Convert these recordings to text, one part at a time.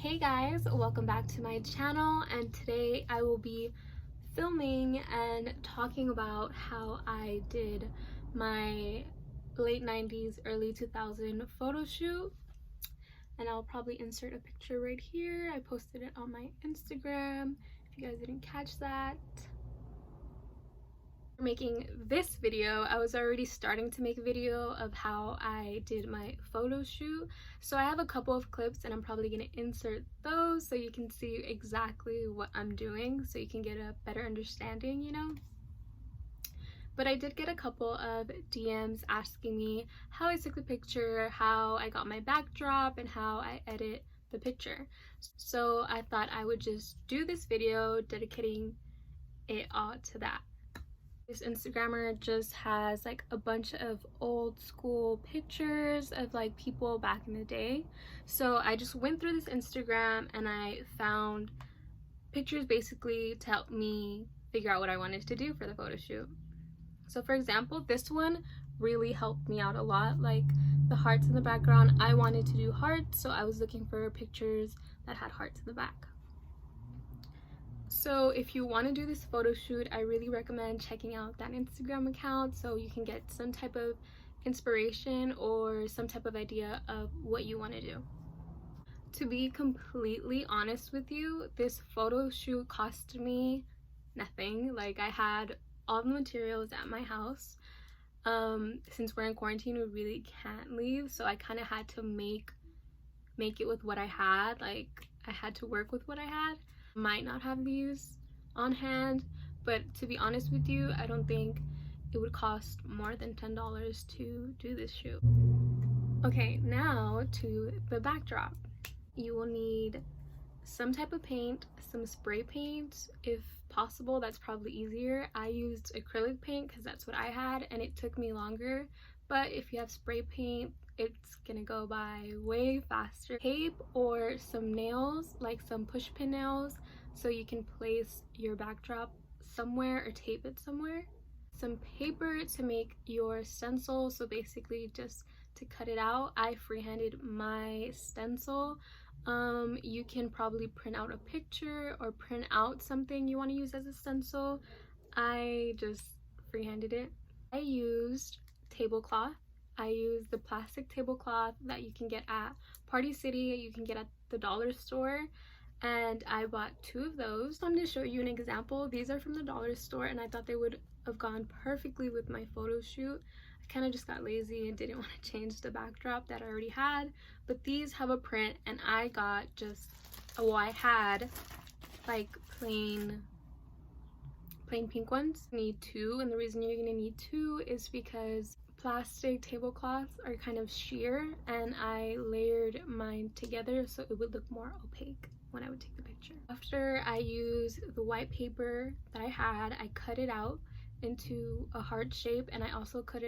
Hey guys, welcome back to my channel, and today I will be filming and talking about how I did my late 90s early 2000 photo shoot. And I'll probably insert a picture right here. I posted it on my Instagram if you guys didn't catch that. Making this video, I was already starting to make a video of how I did my photo shoot, so I have a couple of clips and I'm probably going to insert those so you can see exactly what I'm doing, so you can get a better understanding, you know. But I did get a couple of DMs asking me how I took the picture, how I got my backdrop, and how I edit the picture. So I thought I would just do this video dedicating it all to that. This Instagrammer just has like a bunch of old school pictures of like people back in the day. So I just went through this Instagram and I found pictures basically to help me figure out what I wanted to do for the photo shoot. So for example, this one really helped me out a lot. Like the hearts in the background, I wanted to do hearts, so I was looking for pictures that had hearts in the back. So if you want to do this photo shoot, I really recommend checking out that Instagram account so you can get some type of inspiration or some type of idea of what you want to do. To be completely honest with you, this photo shoot cost me nothing. Like, I had all the materials at my house. Since we're in quarantine, we really can't leave, so I kind of had to make it with what I had. Like, I had to work with what I had. Might not have these on hand, but to be honest with you, I don't think it would cost more than $10 to do this shoot. Okay, now to the backdrop. You will need some type of paint, some spray paint if possible. That's probably easier. I used acrylic paint because that's what I had and it took me longer, but if you have spray paint, it's gonna go by way faster. Tape or some nails, like some push pin nails, so you can place your backdrop somewhere or tape it somewhere. Some paper to make your stencil, so basically just to cut it out. I freehanded my stencil. You can probably print out a picture or print out something you want to use as a stencil. I just freehanded it. I used tablecloth. I used the plastic tablecloth that you can get at Party City, you can get at the dollar store, and I bought 2 of those. I'm going to show you an example. These are from the dollar store and I thought they would have gone perfectly with my photo shoot. I kind of just got lazy and didn't want to change the backdrop that I already had, but these have a print and I got just, well, I had like plain pink ones. You need 2, and the reason you're going to need 2 is because plastic tablecloths are kind of sheer and I layered mine together so it would look more opaque when I would take the picture. After I used the white paper that I had, I cut it out into a heart shape, and I also cut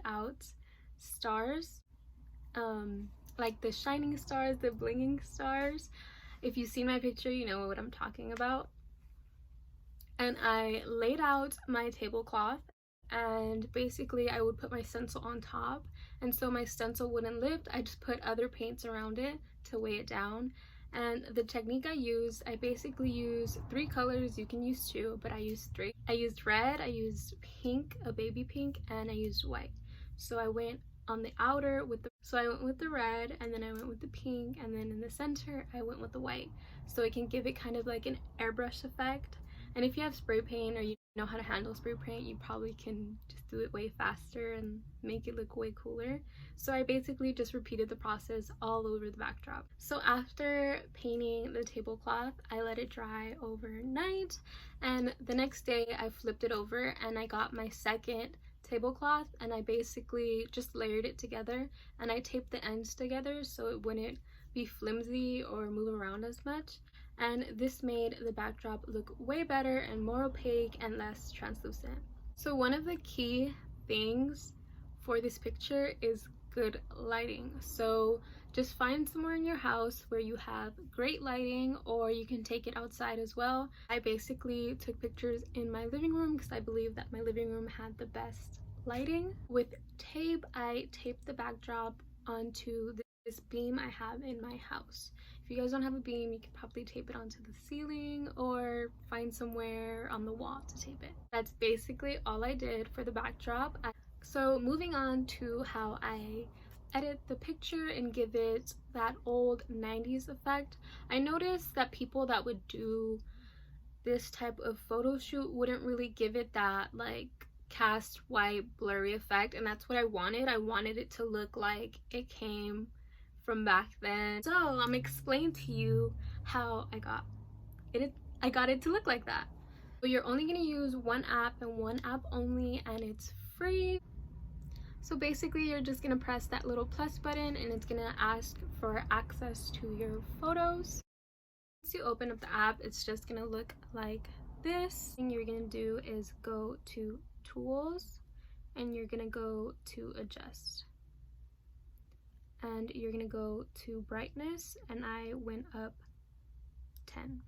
out stars, like the shining stars, the blinging stars. If you've seen my picture, you know what I'm talking about. And I laid out my tablecloth, and basically I would put my stencil on top, and so my stencil wouldn't lift. I just put other paints around it to weigh it down. And the technique I basically use 3 colors. You can use 2, but I used 3. I used red, I used pink, a baby pink, and I used white. So I went on the outer with I went with the red, and then I went with the pink, and then in the center I went with the white, so it can give it kind of like an airbrush effect. And if you have spray paint or you know how to handle spray paint, you probably can just do it way faster and make it look way cooler. So I basically just repeated the process all over the backdrop. So after painting the tablecloth, I let it dry overnight, and the next day I flipped it over and I got my second tablecloth and I basically just layered it together, and I taped the ends together so it wouldn't be flimsy or move around as much. And this made the backdrop look way better and more opaque and less translucent. So one of the key things for this picture is good lighting. So just find somewhere in your house where you have great lighting, or you can take it outside as well. I basically took pictures in my living room because I believe that my living room had the best lighting. With tape, I taped the backdrop onto this beam I have in my house. If you guys don't have a beam, you could probably tape it onto the ceiling or find somewhere on the wall to tape it. That's basically all I did for the backdrop. So moving on to how I edit the picture and give it that old 90s effect. I noticed that people that would do this type of photo shoot wouldn't really give it that like cast white blurry effect, and that's what I wanted. I wanted it to look like it came from back then. So I'm explaining to you how I got it to look like that. So you're only going to use one app and one app only, and it's free. So basically you're just going to press that little plus button and it's going to ask for access to your photos. Once you open up the app, it's just going to look like this. The thing you're going to do is go to tools and you're going to go to adjust. And you're going to go to brightness, and I went up 10.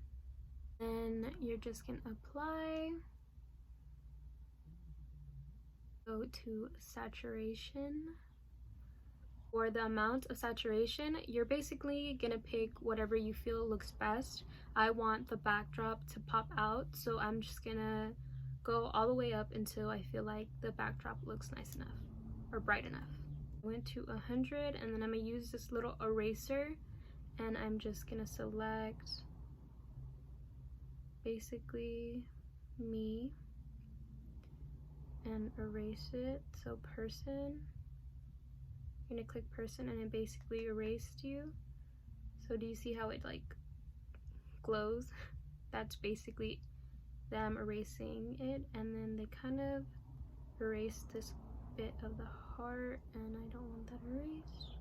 Then you're just going to apply. Go to saturation. For the amount of saturation, you're basically gonna pick whatever you feel looks best. I want the backdrop to pop out, so I'm just gonna go all the way up until I feel like the backdrop looks nice enough or bright enough. I went to 100, and then I'm gonna use this little eraser, and I'm just gonna select basically me and erase it. So person, you're gonna click person and it basically erased you. So do you see how it like glows? That's basically them erasing it. And then they kind of erased this bit of the heart, and I don't want that erased.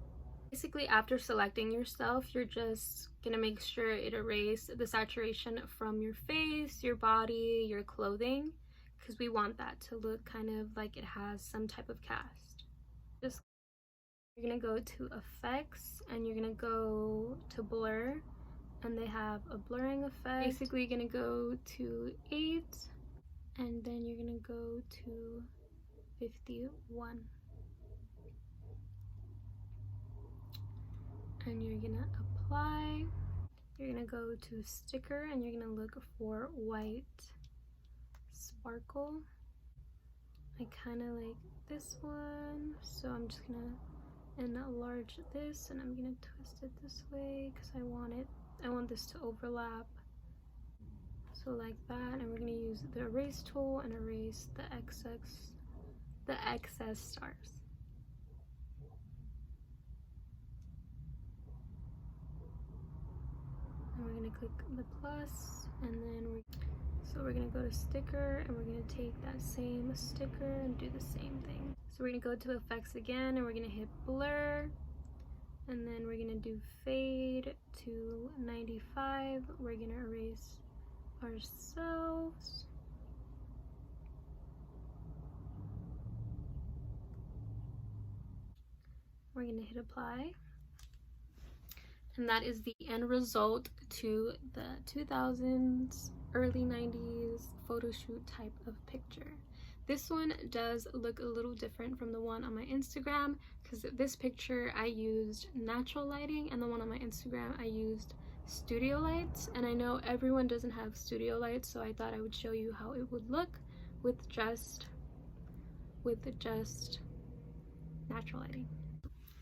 Basically, after selecting yourself, you're just gonna make sure it erased the saturation from your face, your body, your clothing, because we want that to look kind of like it has some type of cast. Just you're gonna go to effects and you're gonna go to blur, and they have a blurring effect. Basically, you're gonna go to 8, and then you're gonna go to 51. And you're gonna apply. You're gonna go to sticker and you're gonna look for white sparkle. I kind of like this one, so I'm just gonna enlarge this, and I'm gonna twist it this way because I want this to overlap. So like that, and we're gonna use the erase tool and erase the excess stars. And we're gonna click the plus, and then we're gonna go to sticker, and we're gonna take that same sticker and do the same thing. So we're gonna go to effects again, and we're gonna hit blur, and then we're gonna do fade to 95. We're gonna erase ourselves. We're gonna hit apply. And that is the end result to the 2000s, early 90s photo shoot type of picture. This one does look a little different from the one on my Instagram, because this picture I used natural lighting, and the one on my Instagram I used studio lights. And I know everyone doesn't have studio lights, so I thought I would show you how it would look with just natural lighting.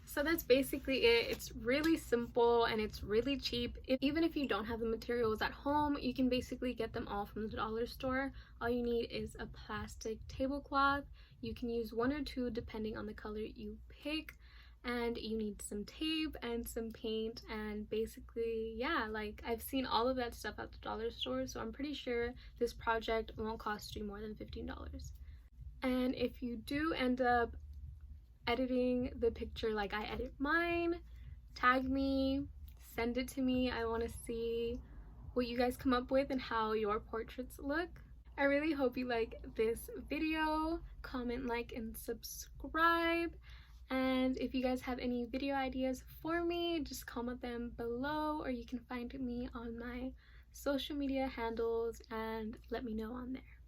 So that's basically it. It's really simple and it's really cheap. Even if you don't have the materials at home, you can basically get them all from the dollar store. All you need is a plastic tablecloth. You can use 1 or 2 depending on the color you pick, and you need some tape and some paint, and basically, yeah, like I've seen all of that stuff at the dollar store, so I'm pretty sure this project won't cost you more than $15. And if you do end up editing the picture like I edit mine, tag me, send it to me. I want to see what you guys come up with and how your portraits look. I really hope you like this video. Comment, like, and subscribe. And if you guys have any video ideas for me, just comment them below, or you can find me on my social media handles and let me know on there.